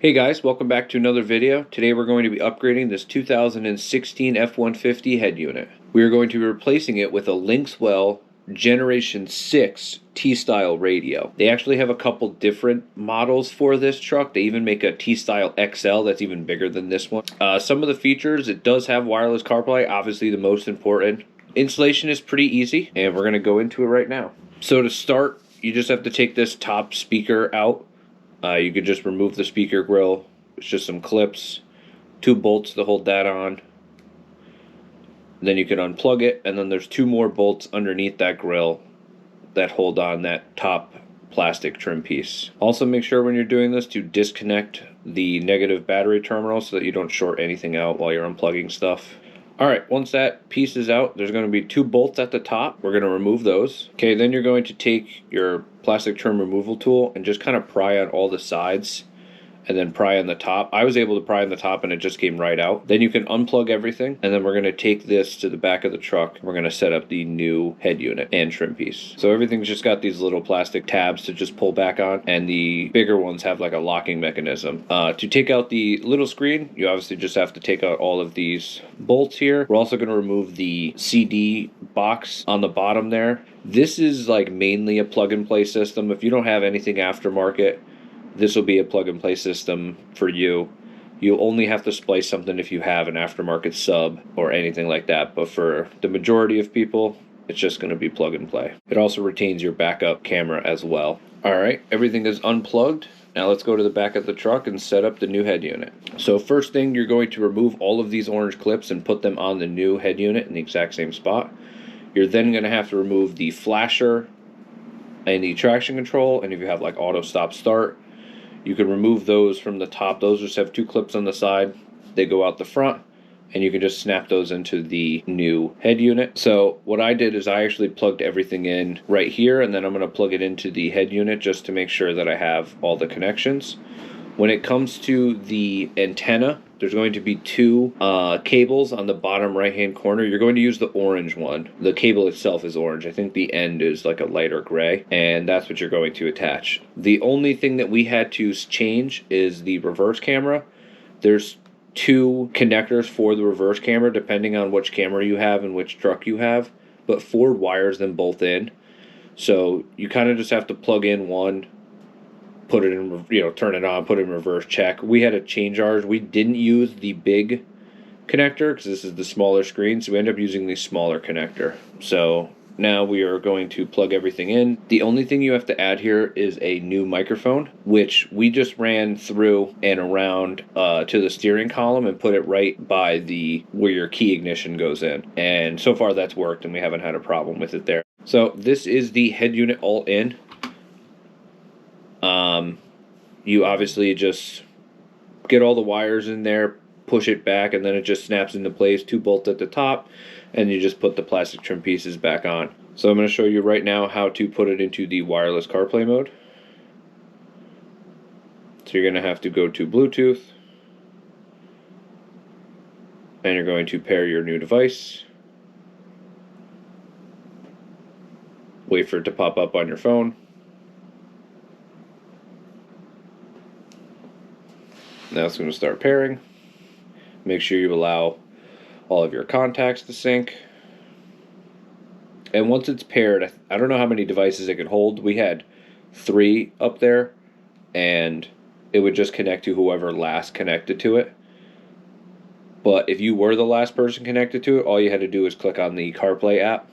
Hey guys, welcome back to another video. Today we're going to be upgrading this 2016 F-150 head unit. We are going to be replacing it with a LinksWell Generation 6 T-Style radio. They actually have a couple different models for this truck. They even make a T-Style XL that's even bigger than this one. Some of the features, it does have wireless CarPlay, obviously the most important. Installation is pretty easy, and we're going to go into it right now. So to start, you just have to take this top speaker out. You could just remove the speaker grill. It's just some clips, 2 bolts to hold that on. Then you can unplug it, and then there's 2 more bolts underneath that grill that hold on that top plastic trim piece. Also make sure when you're doing this to disconnect the negative battery terminal so that you don't short anything out while you're unplugging stuff. Alright, once that piece is out, there's going to be 2 bolts at the top. We're going to remove those. Okay, then you're going to take your plastic trim removal tool and just kind of pry on all the sides and then pry on the top. I was able to pry on the top and it just came right out. Then you can unplug everything, and then we're going to take this to the back of the truck. We're going to set up the new head unit and trim piece. So everything's just got these little plastic tabs to just pull back on, and the bigger ones have like a locking mechanism. To take out the little screen, you obviously just have to take out all of these bolts here. We're also going to remove the CD box on the bottom there. This is like mainly a plug-and-play system. If you don't have anything aftermarket, this will be a plug-and-play system for you. You'll only have to splice something if you have an aftermarket sub or anything like that. But for the majority of people, it's just going to be plug-and-play. It also retains your backup camera as well. Alright, everything is unplugged. Now let's go to the back of the truck and set up the new head unit. So first thing, you're going to remove all of these orange clips and put them on the new head unit in the exact same spot. You're then going to have to remove the flasher and the traction control, and if you have like auto stop start, you can remove those from the top. Those just have 2 clips on the side. They go out the front, and you can just snap those into the new head unit. So what I did is I actually plugged everything in right here, and then I'm going to plug it into the head unit just to make sure that I have all the connections. When it comes to the antenna, there's going to be 2 cables on the bottom right-hand corner. You're going to use the orange one. The cable itself is orange. I think the end is like a lighter gray, and that's what you're going to attach. The only thing that we had to change is the reverse camera. There's 2 connectors for the reverse camera, depending on which camera you have and which truck you have, but Ford wires them both in. So you kind of just have to plug in one, put it in, turn it on, put it in reverse, check. We had to change ours. We didn't use the big connector because this is the smaller screen, so we ended up using the smaller connector. So now we are going to plug everything in. The only thing you have to add here is a new microphone, which we just ran through and around to the steering column and put it right by where your key ignition goes in. And so far that's worked, and we haven't had a problem with it there. So this is the head unit all in. You obviously just get all the wires in there, push it back, and then it just snaps into place. 2 bolts at the top, and you just put the plastic trim pieces back on. So I'm going to show you right now how to put it into the wireless CarPlay mode. So you're going to have to go to Bluetooth, and you're going to pair your new device. Wait for it to pop up on your phone. Now it's going to start pairing. Make sure you allow all of your contacts to sync. And once it's paired, I don't know how many devices it could hold. We had 3 up there, and it would just connect to whoever last connected to it. But if you were the last person connected to it, all you had to do is click on the CarPlay app,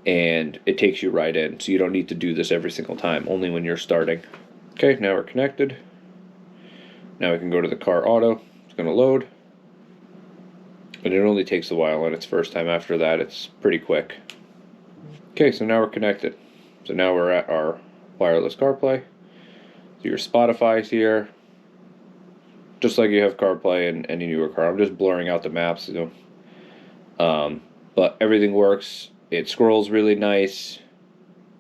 and it takes you right in. So you don't need to do this every single time, only when you're starting. Okay, now we're connected. Now we can go to the car auto. It's going to load. And it only takes a while on its first time. After that, it's pretty quick. Okay, so now we're connected. So now we're at our wireless CarPlay. So your Spotify is here. Just like you have CarPlay in any newer car. I'm just blurring out the maps. But everything works. It scrolls really nice.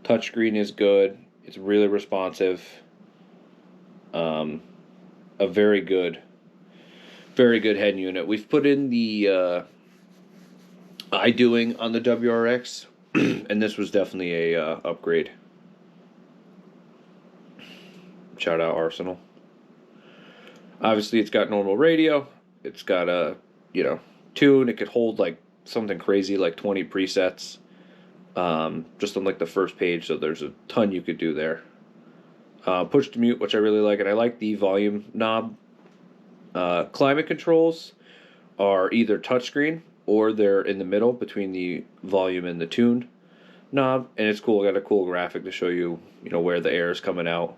Touchscreen is good. It's really responsive. A very good head unit. We've put in the iDoing on the WRX, and this was definitely a upgrade. Shout out Arsenal. Obviously, it's got normal radio. It's got a, tune. It could hold like something crazy like 20 presets, just on like the first page. So there's a ton you could do there. Push to mute, which I really like, and I like the volume knob. Climate controls are either touchscreen or they're in the middle between the volume and the tune knob, and it's cool. I got a cool graphic to show you, where the air is coming out.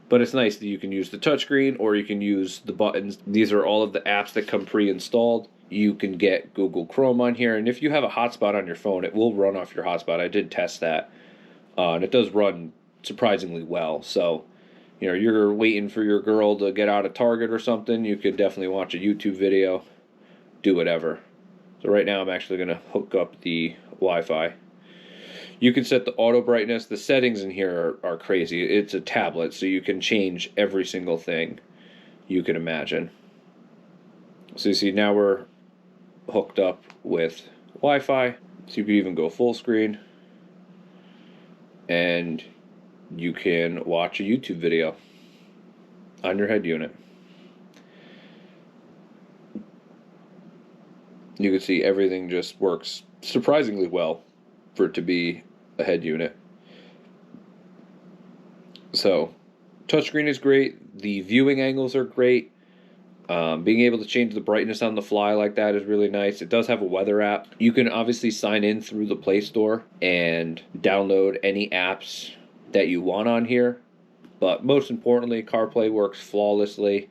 But it's nice that you can use the touchscreen or you can use the buttons. These are all of the apps that come pre-installed. You can get Google Chrome on here, and if you have a hotspot on your phone, it will run off your hotspot. I did test that, and it does run surprisingly well. So, you're waiting for your girl to get out of Target or something, you could definitely watch a YouTube video, do whatever. So right now I'm actually going to hook up the Wi-Fi. You can set the auto brightness. The settings in here are crazy. It's a tablet, so you can change every single thing you can imagine. So you see now we're hooked up with Wi-Fi, so you can even go full screen, and you can watch a YouTube video on your head unit. You can see everything just works surprisingly well for it to be a head unit. So, touchscreen is great. The viewing angles are great. Being able to change the brightness on the fly like that is really nice. It does have a weather app. You can obviously sign in through the Play Store and download any apps that you want on here. But most importantly, CarPlay works flawlessly.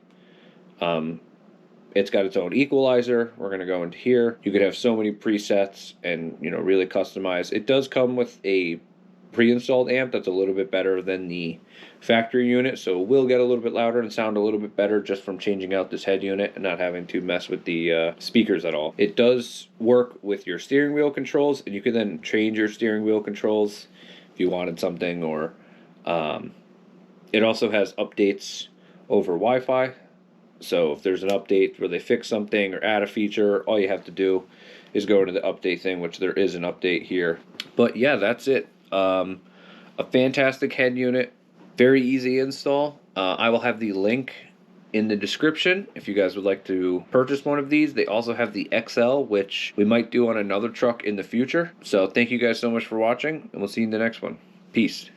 It's got its own equalizer. We're going to go into here. You could have so many presets and, really customize. It does come with a pre-installed amp that's a little bit better than the factory unit, so it will get a little bit louder and sound a little bit better just from changing out this head unit and not having to mess with the speakers at all. It does work with your steering wheel controls, and you can then change your steering wheel controls if you wanted something, or it also has updates over Wi-Fi. So if there's an update where they fix something or add a feature, all you have to do is go into the update thing, which there is an update here. But yeah, that's it. A fantastic head unit, very easy install. I will have the link in the description if you guys would like to purchase one of these. They also have the XL, which we might do on another truck in the future. So thank you guys so much for watching, and we'll see you in the next one. Peace.